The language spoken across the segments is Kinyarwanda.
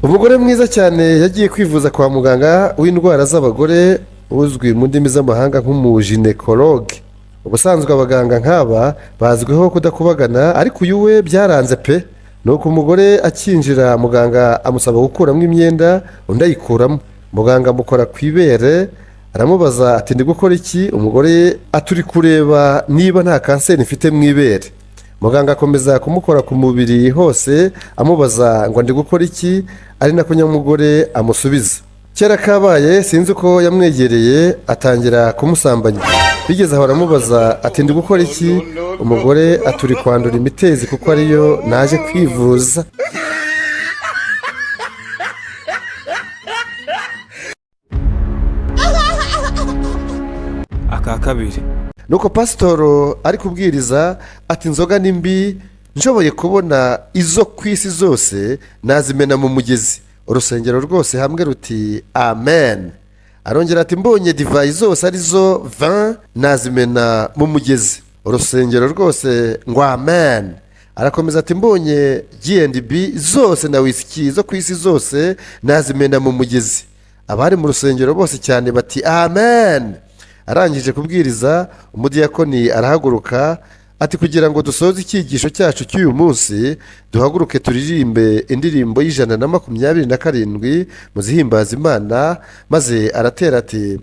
umugore mwiza cyane yagiye kwivuza kwa muganga w'indwara z'abagore uzwi mu ndimi z'amahanga nk'umuginekologe. ubusanzwe abaganga nk'aba bazwiho kudakubagana, ariko uyu we byaranze pe. nuko umugore akinjira muganga amusaba gukuramo imyenda, undi ayikuramo. muganga amukora ku ibere, aramubaza ati ndi gukora iki? umugore aturi kureba niba nta kanseri mfite mu ibere. muganga akomeza kumukora ku mubiri hose amubaza ngo ndi gukora iki, ari nako nyamugore amusubiza. kera kabaye sinzi uko yamwegereye atangira kumusambanya. bigeze aho aramubaza ati ndi gukora iki? umugore aturi kwandura imitezi kuko ariyo naje kwivuza. aka kabiri. nuko pasitoro ari kubwiriza ati inzoga ni mbi, nshoboye kubona izo ku isi zose nazimena mu mugezi. urusengero rwose hamwe ruti amen. arongera ati mbonye divayi zose arizo vin nazimena mu mugezi. urusengero rwose ngo amen. arakomeza ati mbonye G&B zose na wisiki zo ku isi zose nazimena mu mugezi. abari mu rusengero bose cyane bati amen. arangije kubwiriza umudiyakoni arahaguruka ati kugira ngo dusoze icyigisho cyacu cy'uyu munsi duhaguruke turirimbe indirimbo y'127 mu zihimbaza Imana. maze aratera ati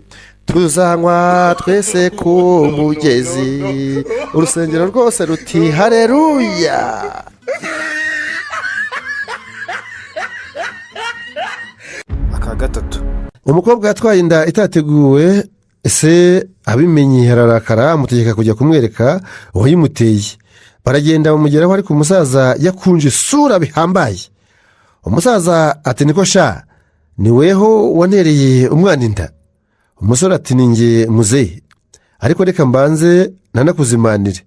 tuzanywa twese ku mugezi. urusengero rwose ruti hareruya. aka gatatu. umukobwa yatwaye inda itateguwe, ese abimenye ararakara amutegeka kujya kumwereka uwayimuteye. baragenda bamugeraho, ariko umusaza yakunje isura bihambaye. umusaza ati niko sha, ni weho wanereye umwana inda? umusore ati ni nge muzehe, ariko reka mbanze nanakuzimanire.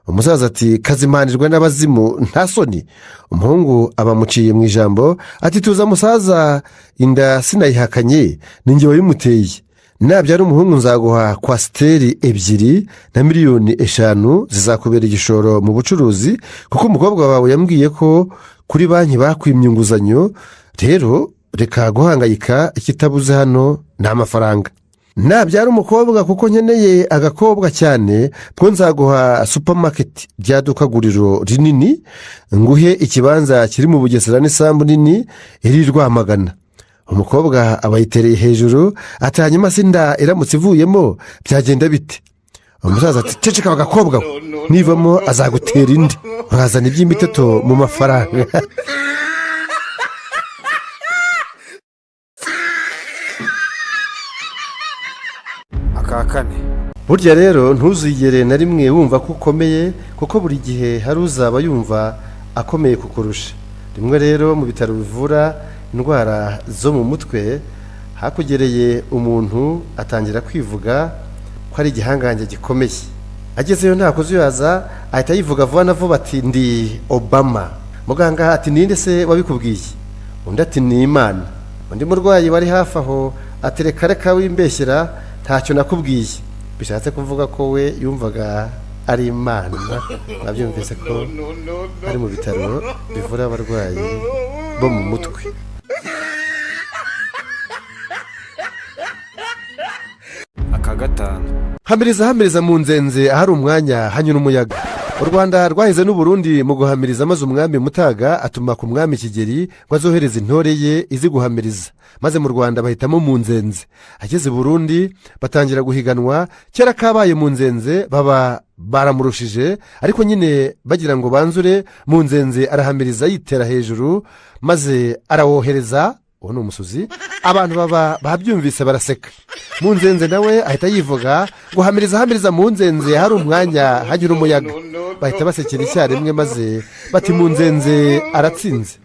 umusaza ati kazimanirwa n'abazimu nta soni. umuhungu abamuciye mu ijambo ati tuza musaza, inda sinayihakanye, ni nge wayimuteye. nabyara umuhungu nzaguha kwasiteri 2 na miliyoni 5 zizakubera igishoro mu bucuruzi, kuko umukobwa wawe yambwiye ko kuri banki bakwimye inguzanyo. rero reka guhangayika, ikitabuze hano ni amafaranga. nabyara umukobwa kuko nkeneye agakobwa cyane, two nzaguha supamaketi ryadukaguriro rinini, nguhe ikibanza kiri mu Bugesera n'isambu nini iri Rwamagana. umukobwa abayitereye hejuru ati hanyuma sinda iramutse ivuyemo byagenda bite? umusaza ati ceceka agakobwa, nivamo azagutera indi, urazana iby'imiteto mu mafaranga. aka kane. burya rero ntuzigere na rimwe wumva ko ukomeye, kuko buri gihe hari uzaba yumva akomeye kukurusha. rimwe rero mu bitaro bivura indwara zo mu mutwe hakugereye umuntu atangira kwivuga ko ari igihangange gikomeye. agezeyo nta kuzuyaza ahita yivuga vuba na vuba ati ndi Obama. muganga ati ninde se wabikubwiye? undi ati ni Imana. undi murwayi wari hafi aho ati reka reka wimbeshyera, ntacyo nakubwiye. bishatse kuvuga ko we yumvaga ari Imana. mwabyumvise ko ari mu bitaro bivura abarwayi bo mu mutwe. aka gatanu. hamiriza mu nzenze ahari umwanya hanyura umuyaga. u Rwanda rwahize n'u Burundi mu guhamiriza, maze umwami Mutaga atuma ku mwami Kigeli ngo azohereze intore ye izi guhamiriza. maze mu Rwanda bahitamo mu nzenze. ageze Burundi batangira guhiganwa. kera kabaye mu nzenze baba baramurushije, ariko nyine bagira ngo banzure, mu nzenze arahamiriza yitera hejuru, maze arawohereza. uwo ni umusuzi. abantu baba babyumvise baraseka. mu nzenze nawe ahita yivuga ngo hamiriza mu nzenze hari umwanya hanyura umuyaga. bahita basekera icyarimwe, maze bati mu nzenze aratsinze.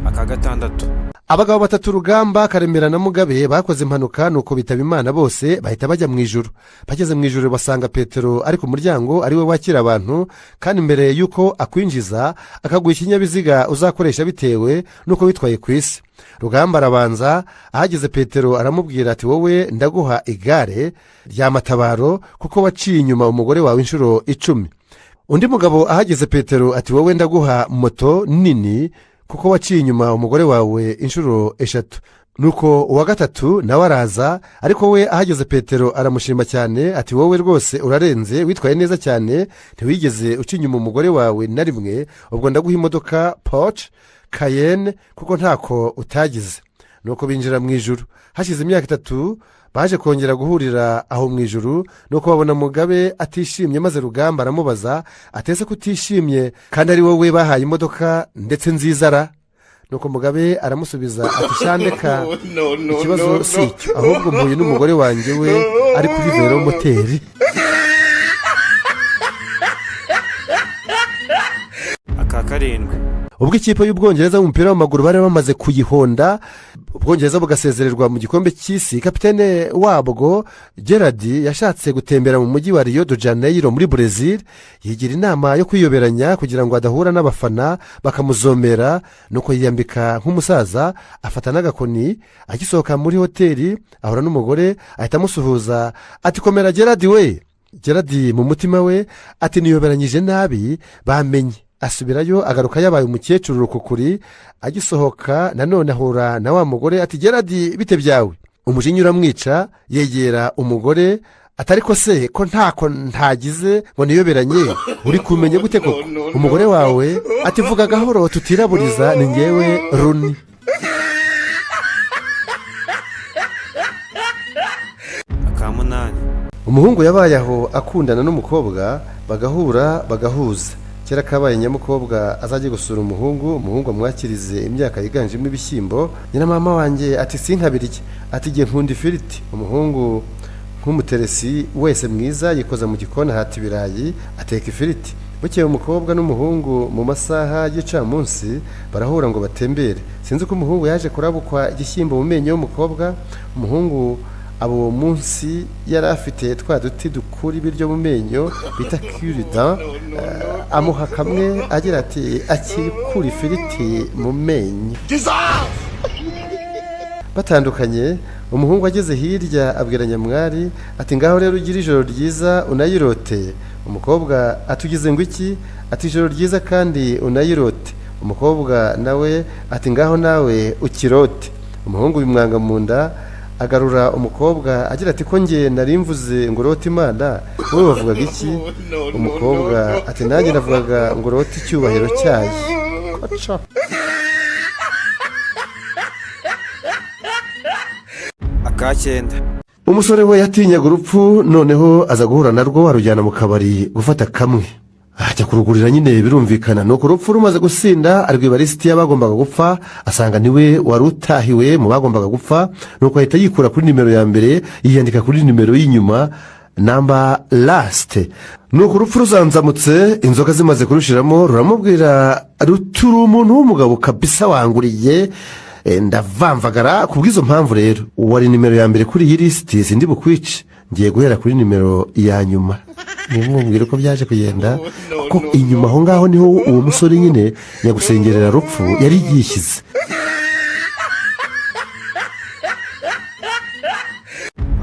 aka gatandatu. abagabo 3 Rugamba, Karemera na Mugabe bakoze impanuka, nuko bitaba Imana bose bahita bajya mu ijuru. bageze mu ijuru basanga Petero ari ku muryango, ari we wakira abantu, kandi mbere y'uko akwinjiza akaguha ikinyabiziga uzakoresha bitewe n'uko witwaye ku isi. Rugamba arabanza, ahageze Petero aramubwira ati wowe ndaguha igare rya matabaro kuko waciye inyuma umugore wawe inshuro 10. undi mugabo ahageze petero ati wowe ndaguha moto nini kuko waciye inyuma umugore wawe inshuro 3. nuko uwa gatatu nawe araza, ariko we ahageze petero aramushima cyane ati wowe rwose urarenze, witwaye neza cyane, ntiwigeze uca inyuma umugore wawe na rimwe, ubwo ndaguha imodoka Porsche Cayenne kuko ntako utagize. nuko binjira mu ijuru. hashize imyaka 3 baje kongera guhurira aho mu ijuru, nuko babona mugabe atishimye, maze Rugamba aramubaza atese kutishimye kandi ari wowe bahaye imodoka ndetse nziza ra? nuko mugabe aramusubiza ati shandeka ikibazo si icyo, ahubwo mpuye n'umugore wanjye we ari kuri vero moteri. aka karindwi. ubwo ikipe y'ubwongereza y'umupira w'amaguru bari bamaze kuyihonda, ubwongereza bugasezererwa mu gikombe cy'isi, kapitene wabwo Gerard yashatse gutembera mu mujyi wa Rio de Janeiro muri Brazil, yigira inama yo kwiyoberanya kugira ngo adahura n'abafana bakamuzomera, nuko yiyambika nk'umusaza, afata n'agakoni, agisohoka muri hoteli ahura n'umugore, ahita amusuhuza ati komera Gerard we. Gerard mu mutima we ati niyoberanyije nabi bamenye. asubirayo agaruka yabaye umukecuru rukukuri. agisohoka nanone ahura na wa mugore ati Gerard bite byawe? umujinya uramwica, yegera umugore atari ko se ko ntako ntagize ngo niyoberanye, uri kumenye gute koko? umugore wawe ati vuga gahoro tutiraburiza, ni ngewe Runi. aka munani. umuhungu yabaye aho akundana n'umukobwa, bagahura bagahuza. kera kabaye nyamukobwa azajye gusura umuhungu amwakirize imyaka yiganjemo ibishyimbo. nyina mama wanjye ati sinkabirye, ati jye nkunda ifiriti. umuhungu nk'umuteresi wese mwiza yikoza mu gikoni, ahata ibirayi, ateka ifiriti. bukeye umukobwa n'umuhungu mu masaha y'icamunsi barahura ngo batembere. sinzi ko umuhungu yaje kurabukwa igishyimbo mu menyo y'umukobwa. umuhungu abo uwo munsi yari afite twa duti dukura ibiryo mu menyo bita cure-dent, amuha kamwe agira ati akikura ifiriti mu menyo. batandukanye, umuhungu ageze hirya abwira nyamwari ati ngaho rero ugira ijoro ryiza unayirote. umukobwa atugize ngo iki? ati ijoro ryiza kandi unayirote. umukobwa nawe ati ngaho nawe ukirote. umuhungu bimwanga mu nda, agarura umukobwa agira ati ko nge nari mvuze ngo rote Imana, wowe wavugaga iki? umukobwa ati nanjye navugaga ngo rote icyubahiro cyayo. aka 9. umusore we yatinyaga urupfu, noneho aza guhura narwo, arujyana mu kabari gufata kamwe, ajya kurugurira nyine birumvikana. nuko urupfu rumaze gusinda arwiba lisiti y'abagombaga gupfa, asanga niwe wari utahiwe mu bagombaga gupfa. nuko ahita yikura kuri nimero ya mbere, yiyandika kuri nimero y'inyuma, namba lasite. nuko urupfu ruzanzamutse, inzoga zimaze kurushiramo, ruramubwira ruturi umuntu w'umugabo kabisa wanguriye, ndavamvagara. ku bw'izo mpamvu rero wari nimero ya mbere kuri iyi lisiti, sindi bukwice, ngiye guhera kuri nimero ya nyuma. nimwumvire uko byaje kugenda, kuko inyuma aho ngaho niho uwo musore nyine nyagusengerera rupfu yari yishyize.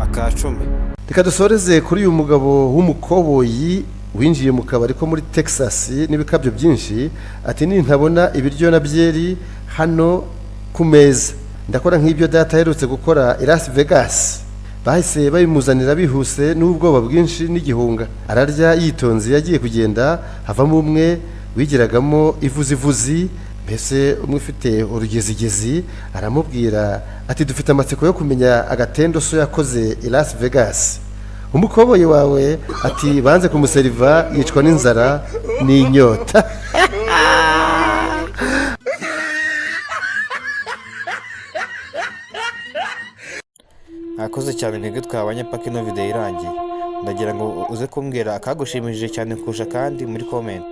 aka 10. reka dusoreze kuri uyu mugabo w'umukoboyi winjiye mu kabari ko muri Texas n'ibikabyo byinshi, ati nintabona ibiryo na byeri hano ku meza ndakora nk'ibyo data aherutse gukora i Las Vegas. bahise babimuzanira bihuse n'ubwoba bwinshi n'igihunga. ararya yitonze, yagiye kugenda havamo umwe wigiragamo ivuzivuzi, mbese umwe ufite urugezigezi, aramubwira ati dufite amatsiko yo kumenya agatendo so yakoze i Las Vegas. umukoboyi wawe ati banze kumuseriva yicwa n'inzara n'inyota. mwakoze cyane ntege twabanye paka ino video irangiye. ndagira ngo uze kumbwira akagushimishije cyane kurusha kandi muri comment.